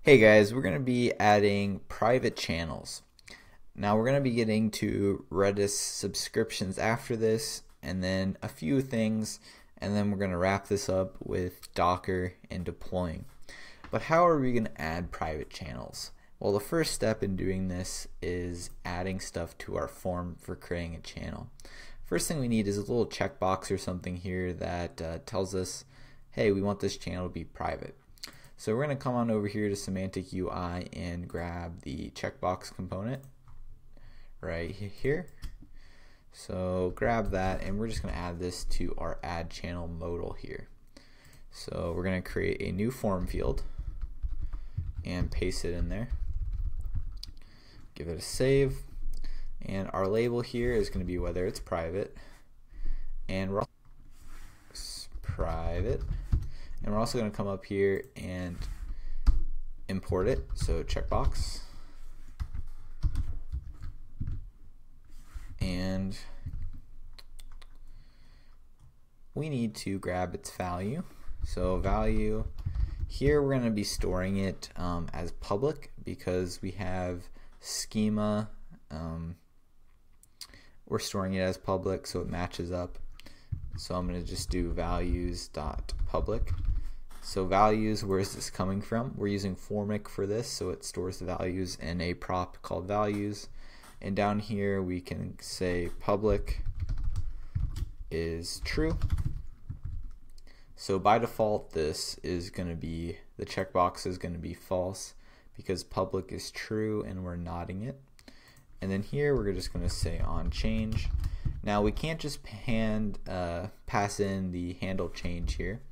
Hey guys, we're going to be adding private channels. Now we're going to be getting to Redis subscriptions after this, and then a few things, and then we're going to wrap this up with Docker and deploying. But how are we going to add private channels? Well, the first step in doing this is adding stuff to our form for creating a channel. First thing we need is a little checkbox or something here that tells us, hey, we want this channel to be private. So we're going to come on over here to Semantic UI and grab the checkbox component right here. So grab that, and we're just going to add this to our add channel modal here. So we're going to create a new form field and paste it in there. Give it a save, and our label here is going to be whether it's private, and we're private. And we're also going to come up here and import it, so checkbox. And we need to grab its value. So value, here we're going to be storing it as public because we have schema. We're storing it as public, so it matches up. So I'm going to just do values.public. So values, where is this coming from? We're using Formik for this, so it stores the values in a prop called values. And down here we can say public is true. So by default this is going to be, the checkbox is going to be false because public is true and we're nodding it. And then here we're just going to say on change. Now we can't just pass in the handle change here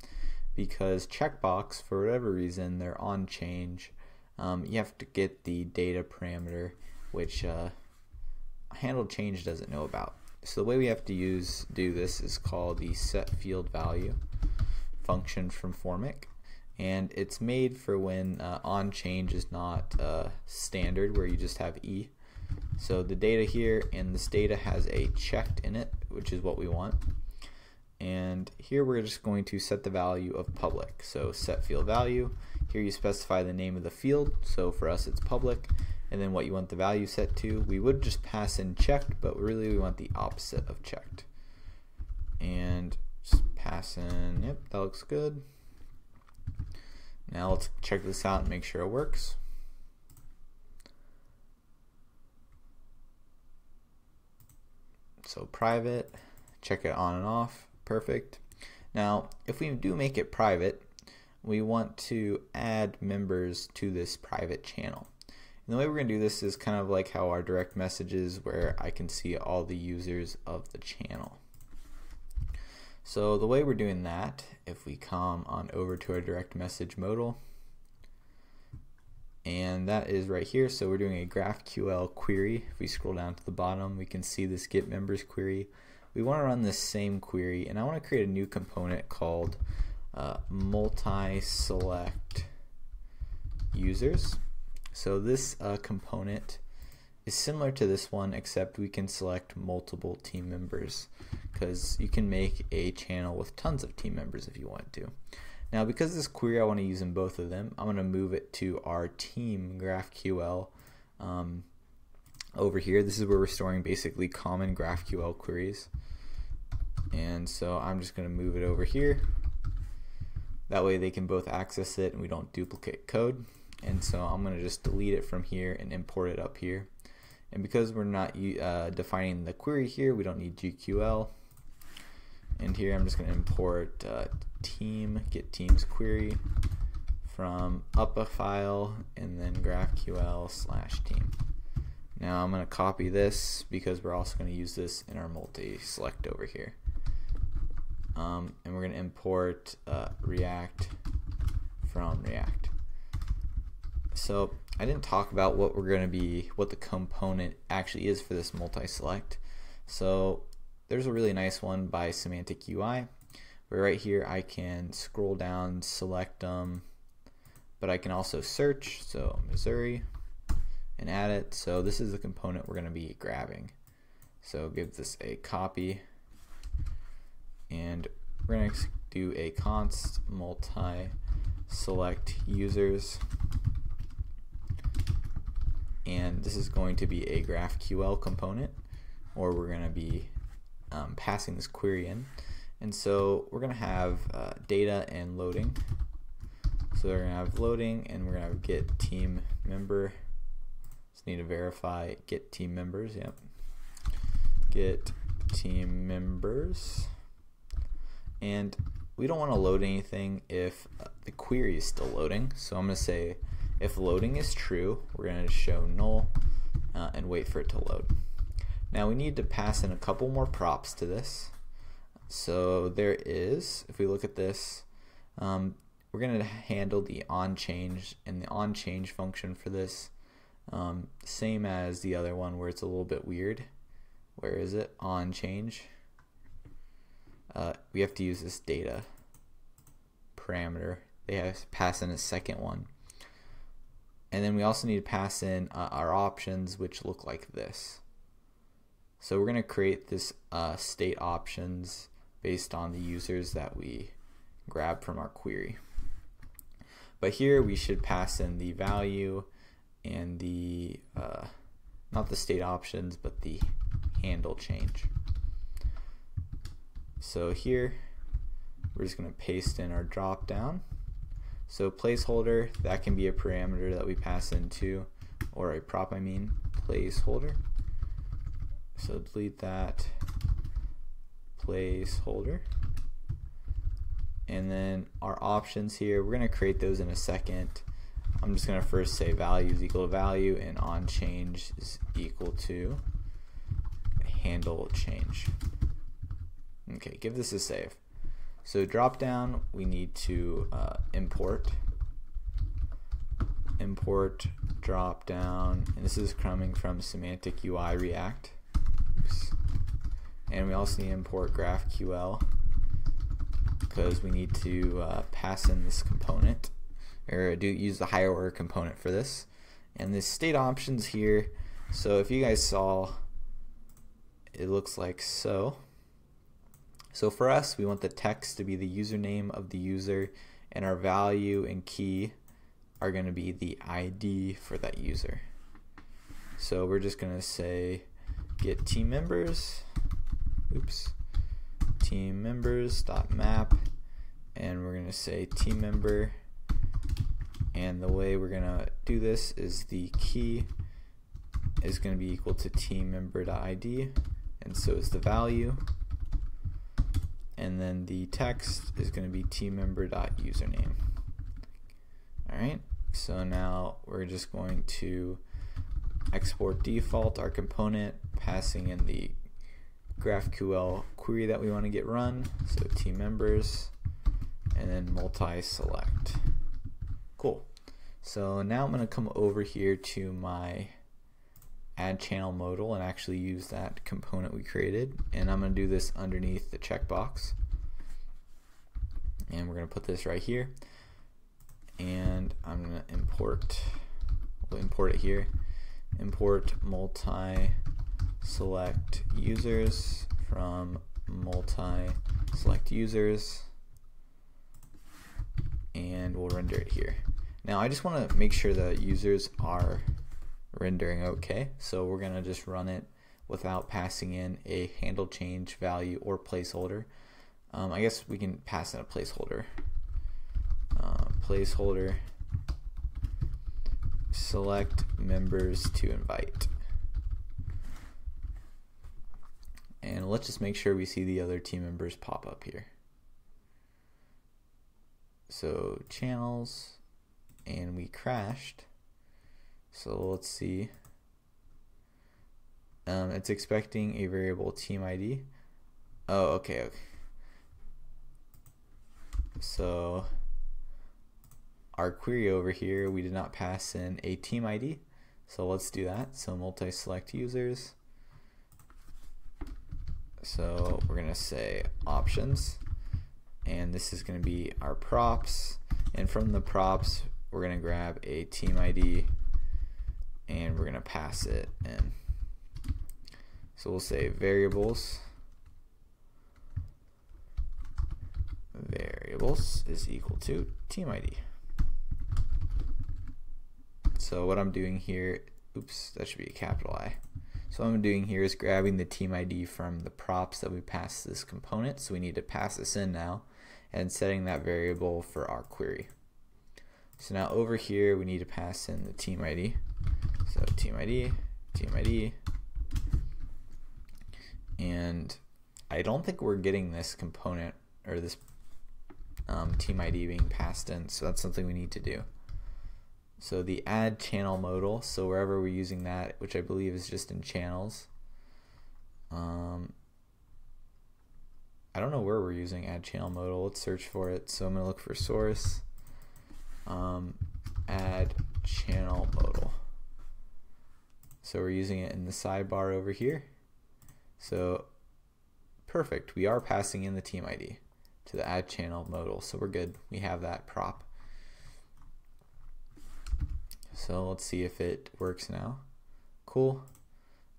because checkbox, for whatever reason, they're on change. You have to get the data parameter, which handle change doesn't know about. So the way we have to do this is called the set field value function from Formik, and it's made for when on change is not standard, where you just have E. So the data here, and this data has a checked in it, which is what we want. And here we're just going to set the value of public. So set field value. Here you specify the name of the field. So for us it's public. And then what you want the value set to. We would just pass in checked, but really we want the opposite of checked. And just pass in, yep, that looks good. Now let's check this out and make sure it works. So private, check it on and off, perfect. Now if we do make it private, we want to add members to this private channel. And the way we're going to do this is kind of like how our direct message is, where I can see all the users of the channel. So the way we're doing that, if we come on over to our direct message modal, and that is right here. So we're doing a GraphQL query. If we scroll down to the bottom, we can see this get members query. We want to run this same query, and I want to create a new component called multi-select users. So this component is similar to this one, except we can select multiple team members, because you can make a channel with tons of team members if you want to. Now because this query I want to use in both of them, I'm going to move it to our team GraphQL over here. This is where we're storing basically common GraphQL queries. And so I'm just going to move it over here. That way they can both access it and we don't duplicate code. And so I'm going to just delete it from here and import it up here. And because we're not defining the query here, we don't need GQL. And here I'm just going to import get teams query from up a file and then GraphQL/team. Now I'm going to copy this because we're also going to use this in our multi-select over here. And we're going to import React from React. So I didn't talk about what the component actually is for this multi-select. So there's a really nice one by Semantic UI, where right here I can scroll down, select them, but I can also search, so Missouri, and add it. So this is the component we're going to be grabbing. So give this a copy, and we're going to do a const multi-select users. and this is going to be a GraphQL component, or we're going to be passing this query in. And so we're going to have data and loading. So we're going to have loading, and we're going to have get team member. Just need to verify get team members. Yep. Get team members. And we don't want to load anything if the query is still loading. So I'm going to say if loading is true, we're going to show null and wait for it to load. Now we need to pass in a couple more props to this. So there is, if we look at this, we're going to handle the onChange, and the onChange function for this, same as the other one where it's a little bit weird. Where is it? onChange. We have to use this data parameter. They have to pass in a second one. And then we also need to pass in our options, which look like this. So we're going to create this state options based on the users that we grab from our query. But here we should pass in the value and the, not the state options, but the handle change. So here we're just going to paste in our drop down. So placeholder, that can be a parameter that we pass into, or a prop, I mean, placeholder. So delete that placeholder. And then our options here, we're going to create those in a second. I'm just going to first say value is equal to value, and onChange is equal to handle change. Okay, give this a save. So drop down, we need to import drop down, and this is coming from Semantic UI React. Oops. And we also need to import GraphQL because we need to pass in this component, or use the higher order component for this. And the state options here, so if you guys saw, it looks like so. So for us, we want the text to be the username of the user, and our value and key are going to be the ID for that user. So we're just going to say get team members, team members.map, and we're going to say team member, and the way we're going to do this is the key is going to be equal to team member.id, and so is the value. And then the text is going to be team member.username. Alright, so now we're just going to export default, our component, passing in the GraphQL query that we want to get run. So team members, and then multi-select. Cool. So now I'm going to come over here to my add channel modal and actually use that component we created, and I'm going to do this underneath the checkbox, and we're going to put this right here, and I'm going to we'll import it here, import multi-select users from multi-select users, and we'll render it here. Now I just want to make sure that users are rendering okay, so we're going to just run it without passing in a handle change value or placeholder. I guess we can pass in a placeholder. Placeholder select members to invite, and let's just make sure we see the other team members pop up here. So channels, and we crashed. So let's see. It's expecting a variable team ID. Oh, okay. So our query over here, we did not pass in a team ID. So let's do that. So multi-select users. So we're going to say options, and this is going to be our props. And from the props, we're going to grab a team ID, and we're going to pass it in. So we'll say variables is equal to team ID. So what I'm doing here oops, that should be a capital I. So what I'm doing here is grabbing the team ID from the props that we passed to this component. So we need to pass this in now and setting that variable for our query. So now over here we need to pass in the team ID. So team ID, and I don't think we're getting this component or this team ID being passed in, so that's something we need to do. So the add channel modal, so wherever we're using that, which I believe is just in channels. I don't know where we're using add channel modal. Let's search for it. So I'm going to look for source, add channel modal. So we're using it in the sidebar over here. So perfect. We are passing in the team ID to the add channel modal. So we're good. We have that prop. So let's see if it works now. Cool.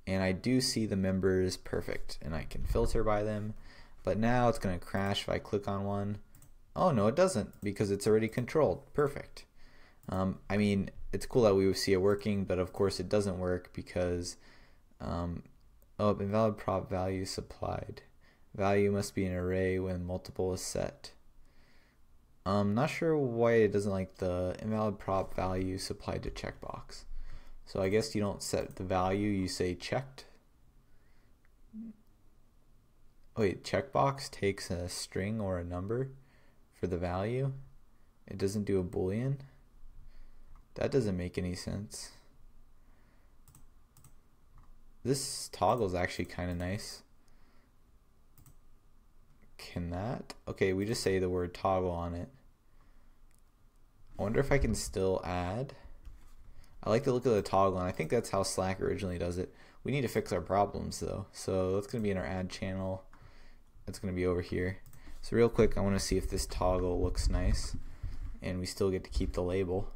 And I do see the members perfect, and I can filter by them, but now it's going to crash if I click on one. Oh no, it doesn't, because it's already controlled. Perfect. I mean, it's cool that we see it working, but of course it doesn't work because oh, invalid prop value supplied. Value must be an array when multiple is set. I'm not sure why it doesn't like the invalid prop value supplied to checkbox. So I guess you don't set the value, you say checked. Wait, checkbox takes a string or a number for the value. It doesn't do a boolean. That doesn't make any sense. This toggle is actually kind of nice. Can that? Okay, we just say the word toggle on it. I wonder if I can still add. I like the look of the toggle, and I think that's how Slack originally does it. We need to fix our problems though. So that's going to be in our add channel. That's going to be over here. So real quick, I want to see if this toggle looks nice and we still get to keep the label.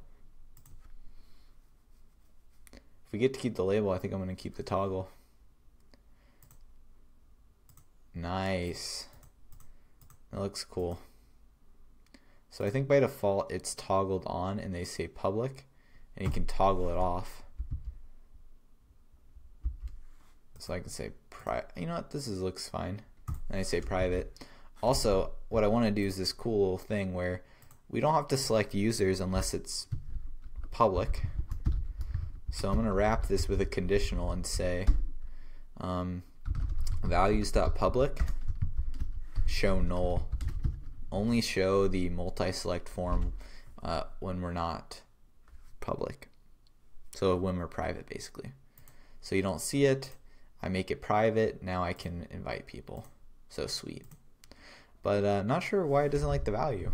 If we get to keep the label, I think I'm going to keep the toggle. Nice. That looks cool. So I think by default it's toggled on and they say public, and you can toggle it off. So I can say private. You know what, looks fine. And I say private. Also, what I want to do is this cool little thing where we don't have to select users unless it's public. So I'm going to wrap this with a conditional and say values.public show null. Only show the multi-select form when we're not public. So when we're private, basically. So you don't see it. I make it private. Now I can invite people. So sweet. But not sure why it doesn't like the value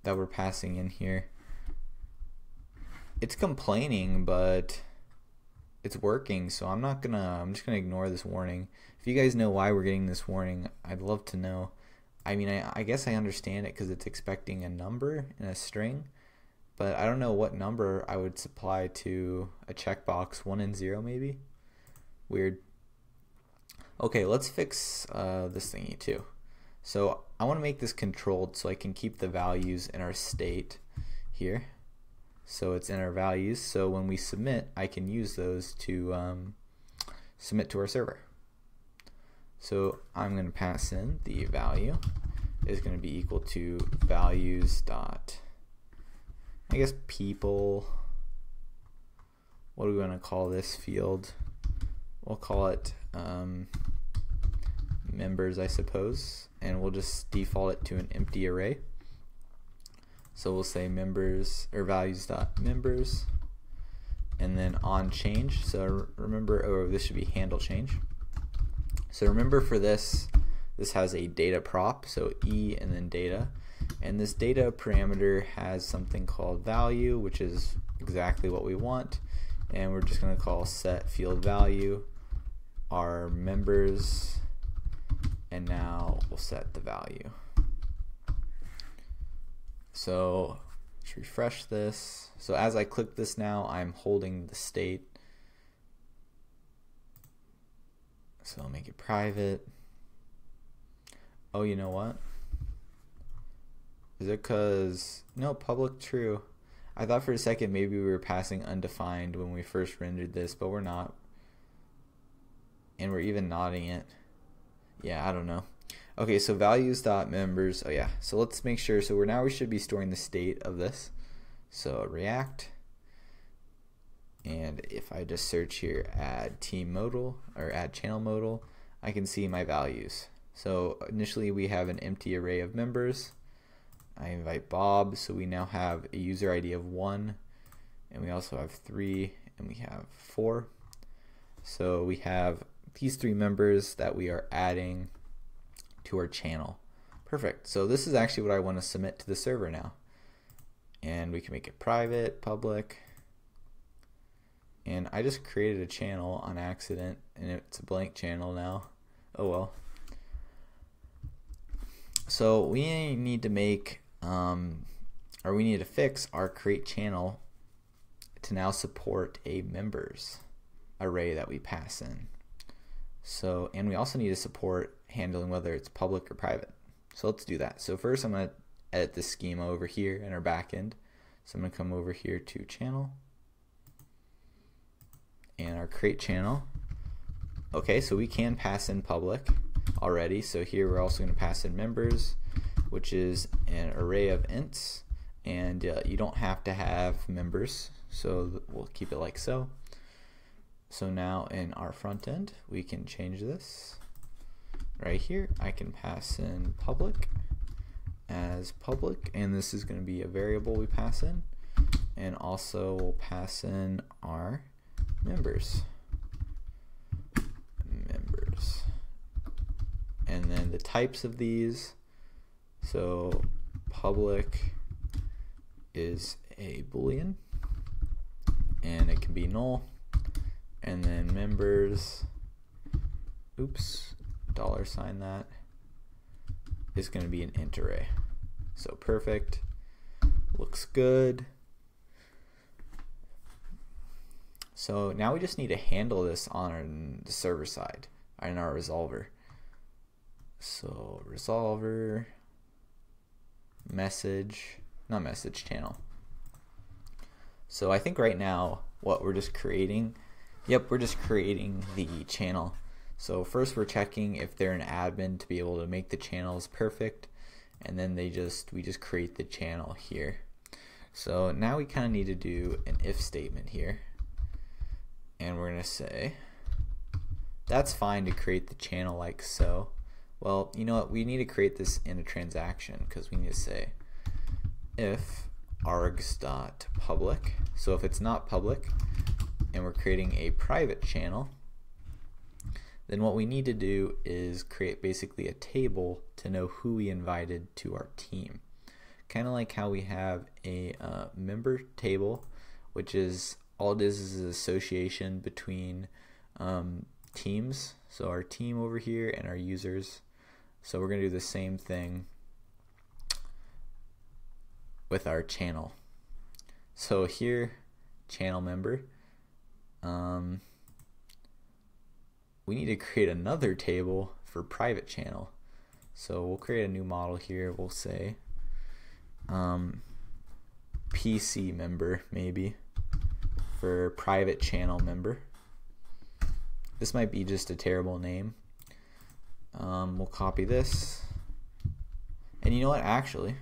that we're passing in here. It's complaining, but it's working, so I'm just gonna ignore this warning. If you guys know why we're getting this warning, I'd love to know. I mean, I guess I understand it because it's expecting a number and a string, but I don't know what number I would supply to a checkbox. 1 and 0 maybe? Weird. Okay, let's fix this thingy too. So I want to make this controlled so I can keep the values in our state here. So it's in our values, so when we submit, I can use those to submit to our server. So I'm going to pass in the value is going to be equal to values dot, I guess, people. What do we want to call this field? We'll call it members, I suppose, and we'll just default it to an empty array. So we'll say members or values dot members, and then on change. So remember, oh, this should be handle change. So remember for this has a data prop, so e and then data, and this data parameter has something called value, which is exactly what we want, and we're just going to call set field value our members, and now we'll set the value. So let's refresh this. So as I click this now, I'm holding the state. So I'll make it private. Oh, you know what? Is it because, no, public true. I thought for a second maybe we were passing undefined when we first rendered this, but we're not. And we're even nodding it. Yeah, I don't know. Okay, so values.members. Oh yeah, so let's make sure. So we should be storing the state of this. So React. And if I just search here, add team modal or add channel modal, I can see my values. So initially we have an empty array of members. I invite Bob, so we now have a user ID of 1, and we also have 3, and we have 4. So we have these 3 members that we are adding to our channel. Perfect. So this is actually what I want to submit to the server now. And we can make it private, public. And I just created a channel on accident, and it's a blank channel now. Oh well. So we need to make, or we need to fix our create channel to now support a members array that we pass in. So, and we also need to support handling whether it's public or private. So let's do that. So first I'm going to edit this schema over here in our backend. So I'm going to come over here to channel and our create channel. Okay, so we can pass in public already. So here we're also going to pass in members, which is an array of ints, and you don't have to have members, so we'll keep it like so. So now in our front end we can change this right here. I can pass in public as public, and this is going to be a variable we pass in, and also we'll pass in our members. And then the types of these, so public is a boolean and it can be null, and then members, oops, $sign that, is going to be an int array. So perfect, looks good. So now we just need to handle this on the server side in our resolver. So resolver, message, not message, channel. So I think right now what we're just creating, we're just creating the channel. So first we're checking if they're an admin to be able to make the channels perfect, and then we just create the channel here. So now we kind of need to do an if statement here, and we're going to say that's fine to create the channel like so. Well, you know what, we need to create this in a transaction, because we need to say if args.public. So if it's not public and we're creating a private channel, then what we need to do is create basically a table to know who we invited to our team. Kind of like how we have a member table, which is all it is an association between teams. So our team over here and our users. So we're going to do the same thing with our channel. So here, channel member, we need to create another table for private channel. So we'll create a new model here. We'll say PC member, maybe, for private channel member. This might be just a terrible name. We'll copy this, and you know what, actually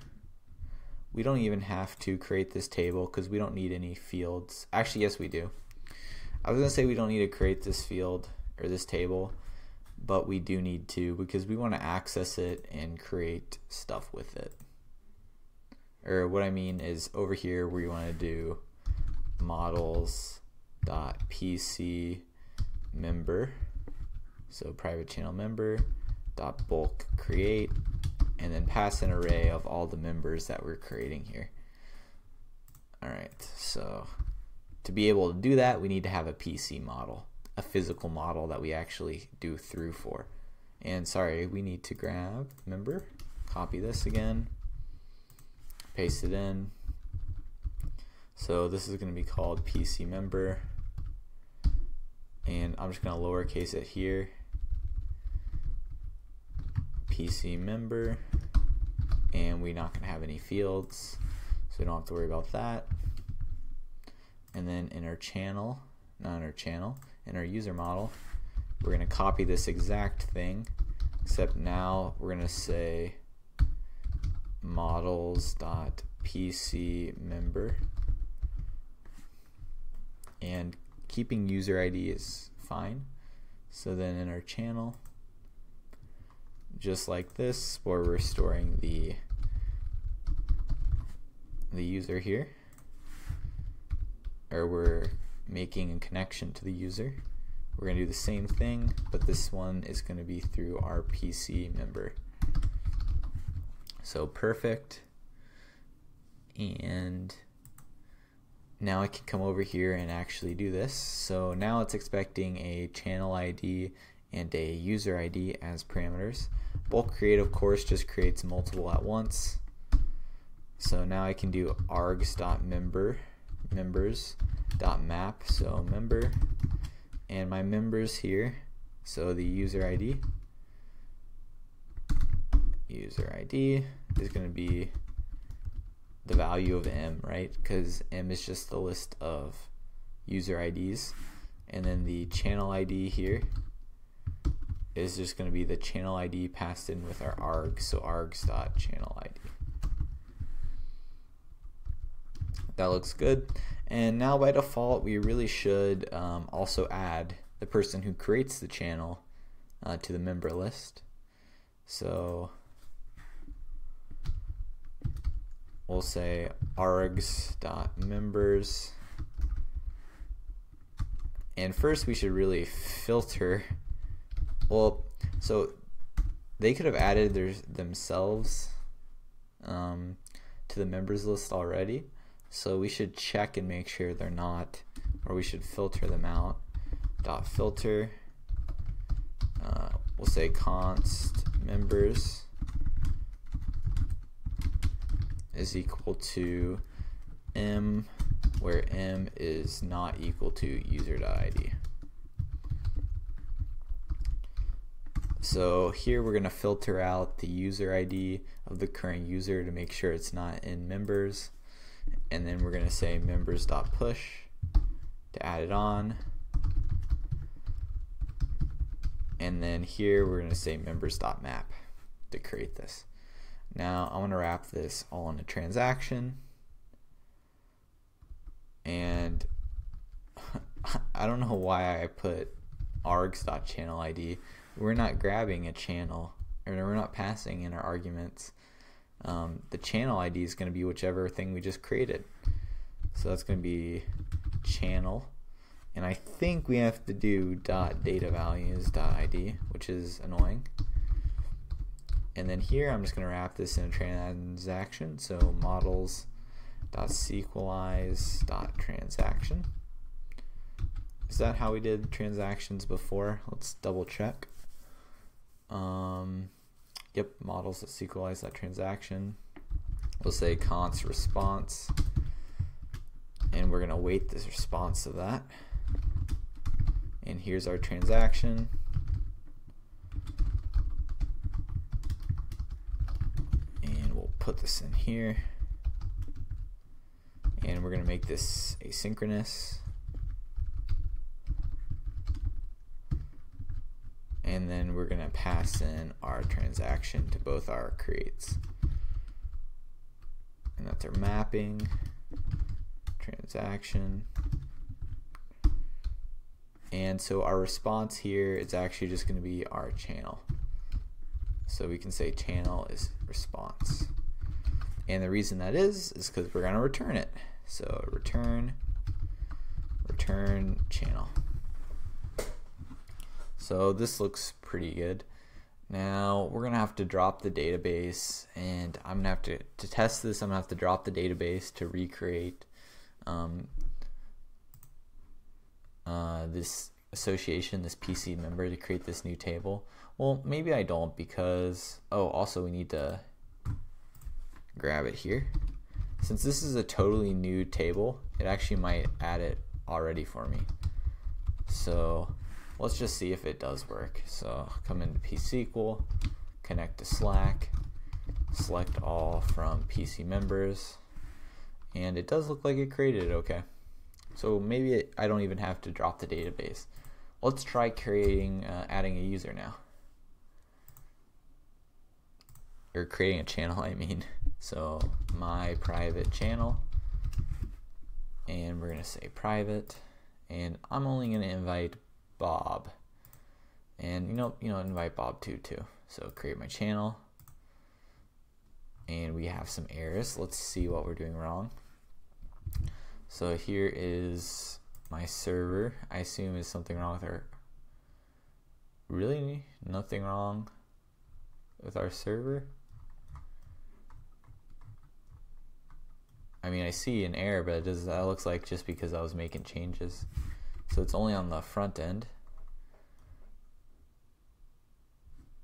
we don't even have to create this table because we don't need any fields. Actually, yes we do. I was gonna say we don't need to create this field or this table, but we do need to, because we want to access it and create stuff with it. Or what I mean is over here where you want to do models.pc member, so private channel member dot bulk create, and then pass an array of all the members that we're creating here. Alright, so to be able to do that, we need to have a PC model, a physical model that we actually do through for. And sorry, we need to grab member, copy this again, paste it in. So this is going to be called PC member, and I'm just going to lowercase it here, PC member, and we're not going to have any fields, so we don't have to worry about that. and then in our channel, not in our channel, in our user model, we're going to copy this exact thing, except now we're going to say models.pcMember, and keeping user ID is fine. So then in our channel, just like this, where we're storing the user here, or we're making a connection to the user, we're going to do the same thing, but this one is going to be through our PC member. So perfect. And now I can come over here and actually do this. So now it's expecting a channel ID and a user ID as parameters. Bulk create, of course, just creates multiple at once. So now I can do args.members.map, so member, and my members here, so the user ID is going to be the value of m, right? Because m is just the list of user IDs, and then the channel ID here is just going to be the channel ID passed in with our args, so args.channel ID. That looks good. And now by default we really should also add the person who creates the channel to the member list. So we'll say args.members, and first we should really filter. Well, so they could have added themselves to the members list already, so we should check and make sure they're not, or we should filter them out. .filter, we'll say const members is equal to m, where m is not equal to user.id. So here we're going to filter out the user ID of the current user to make sure it's not in members, and then we're going to say members.push to add it on, and then here we're going to say members.map to create this. Now I want to wrap this all in a transaction, and I don't know why I put args.channelID. We're not grabbing a channel, or we're not passing in our arguments. The channel ID is going to be whichever thing we just created. So that's going to be channel, and I think we have to do .dataValues.id, which is annoying. And then here I'm just going to wrap this in a transaction, so models.sequelize.transaction. Is that how we did transactions before? Let's double check. Yep, models.sequelize.transaction. We'll say const response, and we're going to weight this response of that. And here's our transaction. And we'll put this in here. And we're going to make this asynchronous. And then we're going to pass in our transaction to both our creates. And that's our mapping, transaction. And so our response here is actually just going to be our channel. So we can say channel is response. And the reason that is because we're going to return it. So return channel. So this looks pretty good. Now we're gonna have to drop the database, and I'm gonna have to test this, I'm gonna have to drop the database to recreate this association, this PC member, to create this new table. Well, maybe I don't, because also we need to grab it here. Since this is a totally new table, it actually might add it already for me. So let's just see if it does work. So come into pSQL, connect to Slack, select all from PC members, and it does look like it created it okay. So maybe I don't even have to drop the database. Let's try creating, adding a user now. Or creating a channel, I mean. So my private channel, and we're gonna say private, and I'm only gonna invite Bob, and you know, invite Bob too. So create my channel, and we have some errors. Let's see what we're doing wrong. So here is my server. I assume is something wrong with our. Really, nothing wrong with our server. I mean, I see an error, but that looks like just because I was making changes. So it's only on the front end.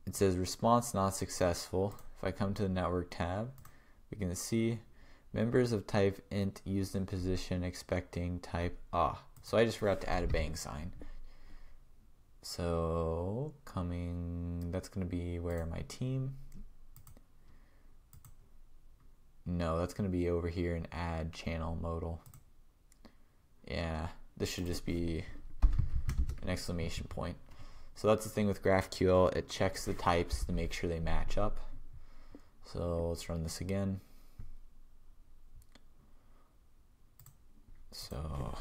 It says response not successful. If I come to the network tab, we can see members of type int used in position expecting type So I just forgot to add a bang sign. So that's going to be where my team. No, that's going to be over here in add channel modal. Yeah, this should just be an exclamation point. So that's the thing with GraphQL, it checks the types to make sure they match up. So let's run this again. So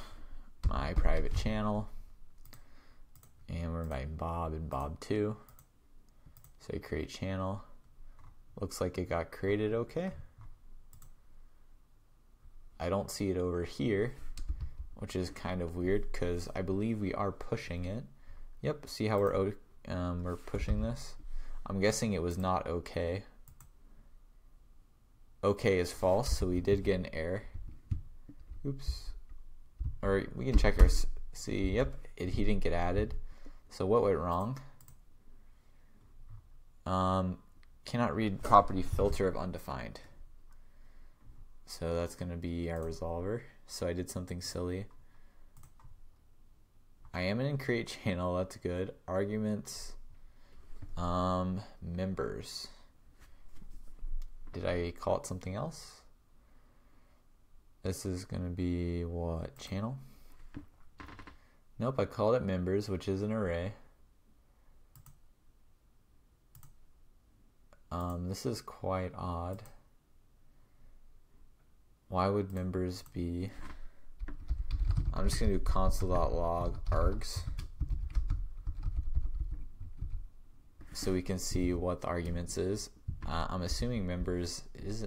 my private channel, and we're inviting Bob and Bob too. So create channel. Looks like it got created okay. I don't see it over here, which is kind of weird because I believe we are pushing it. Yep, see how we're pushing this? I'm guessing it was not okay. Okay is false, so we did get an error. Oops. Or we can check our, see, yep, he didn't get added. So what went wrong? Cannot read property filter of undefined. So that's going to be our resolver. So I did something silly. I am in create channel, that's good. Arguments, members. Did I call it something else? This is going to be what, channel? Nope, I called it members, which is an array. This is quite odd. Why would members be? I'm just going to do console.log args so we can see what the arguments is. I'm assuming members is,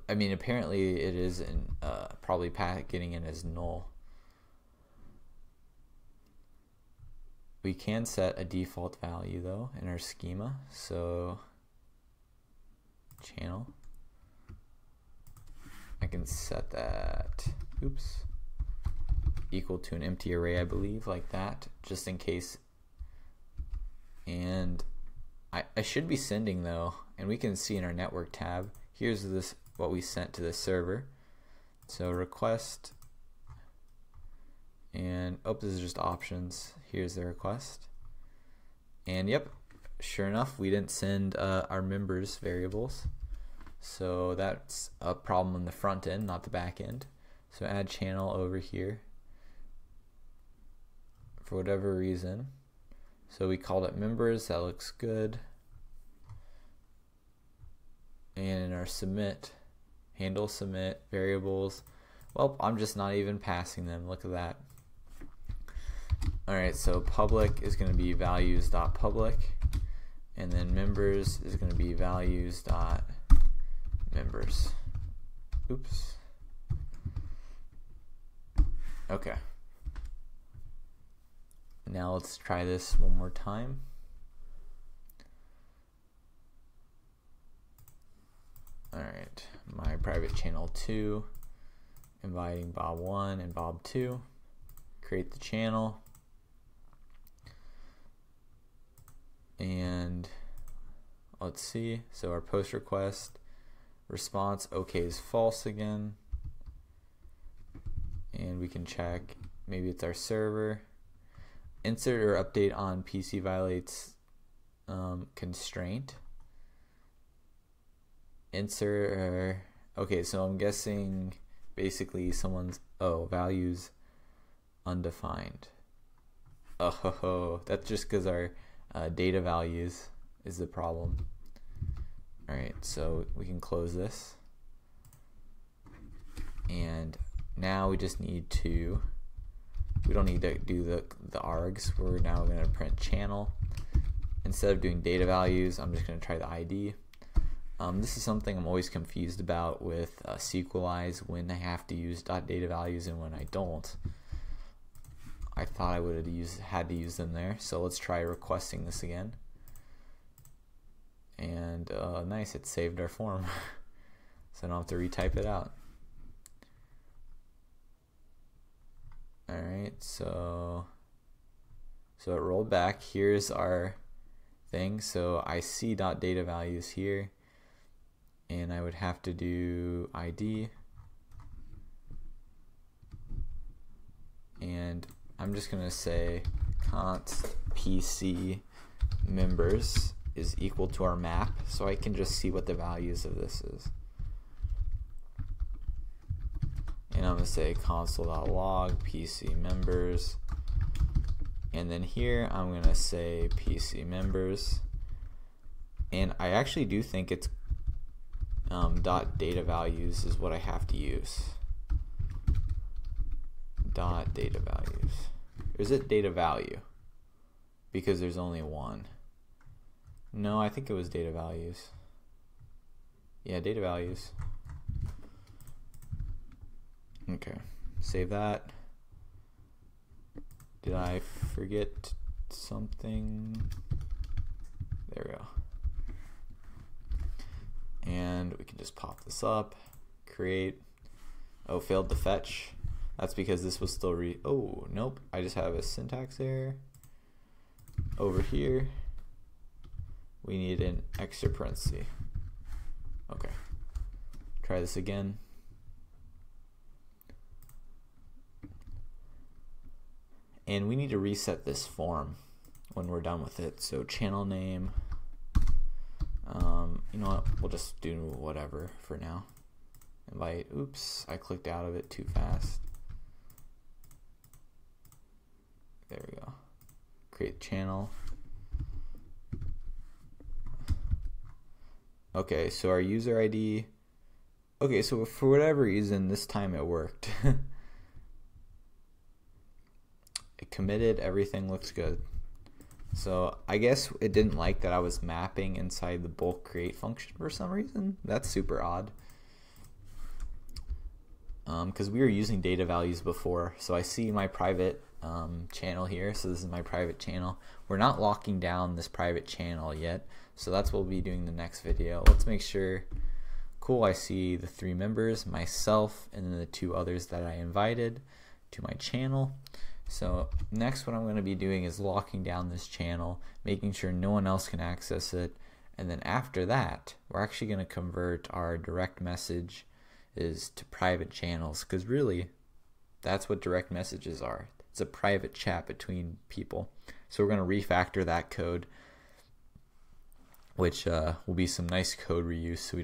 I mean, apparently it is probably getting in as null. We can set a default value though in our schema. So channel, I can set that, oops, equal to an empty array, I believe, like that, just in case. And I should be sending though, and we can see in our network tab, here's this what we sent to the server. So request, and this is just options. Here's the request, and yep, sure enough, we didn't send our members variables. So that's a problem in the front end, not the back end. So add channel over here for whatever reason. So we called it members, that looks good. And in our submit, handle submit variables, well, I'm just not even passing them, look at that. Alright, so public is going to be values.public, and then members is going to be values.members. Oops. Okay. Now let's try this one more time. Alright, my private channel 2, inviting Bob 1 and Bob 2, create the channel, and let's see, so our post request, response okay is false again, and we can check, maybe it's our server. Insert or update on PC violates constraint. Insert, okay, so I'm guessing basically someone's, values undefined. That's just because our data values is the problem. Alright, so we can close this. And now we just need to, we don't need to do the args. We're now going to print channel. Instead of doing data values, I'm just going to try the ID. This is something I'm always confused about with Sequelize, when I have to use .data values and when I don't. I thought I would have had to use them there, so let's try requesting this again. And nice, it saved our form, so I don't have to retype it out. Alright, so it rolled back. Here's our thing. So I see .data values here, and I would have to do ID, and I'm just gonna say const PC members is equal to our map, so I can just see what the values of this is. And I'm gonna say console.log PC members, and then here I'm gonna say PC members, and I actually do think it's .data values is what I have to use. .data values. Or is it data value? Because there's only one. No, I think it was data values. Yeah, data values. Okay, save that. Did I forget something? There we go. And we can just pop this up, create. Oh, failed to fetch. That's because this was still oh, nope, I just have a syntax error. Over here, we need an extra parenthesis. Okay, try this again. And we need to reset this form when we're done with it. So channel name, you know what, we'll just do whatever for now. Invite, oops, I clicked out of it too fast. There we go. Create channel. Okay, so our user ID, okay, so for whatever reason, this time it worked. It committed, everything looks good. So I guess it didn't like that I was mapping inside the bulk create function for some reason. That's super odd. Because we were using data values before. So I see my private channel here. So this is my private channel. We're not locking down this private channel yet. So that's what we'll be doing the next video. Let's make sure. Cool, I see the 3 members, myself, and then the 2 others that I invited to my channel. So next what I'm going to be doing is locking down this channel, making sure no one else can access it, and then after that we're actually going to convert our direct message to private channels, because really that's what direct messages are. It's a private chat between people. So we're going to refactor that code, which will be some nice code reuse, so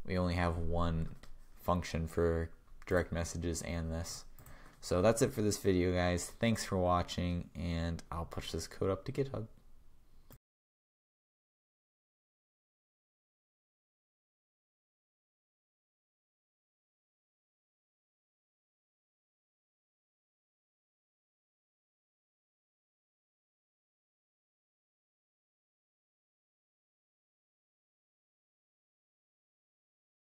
we only have one function for direct messages and this. So that's it for this video, guys. Thanks for watching, and I'll push this code up to GitHub.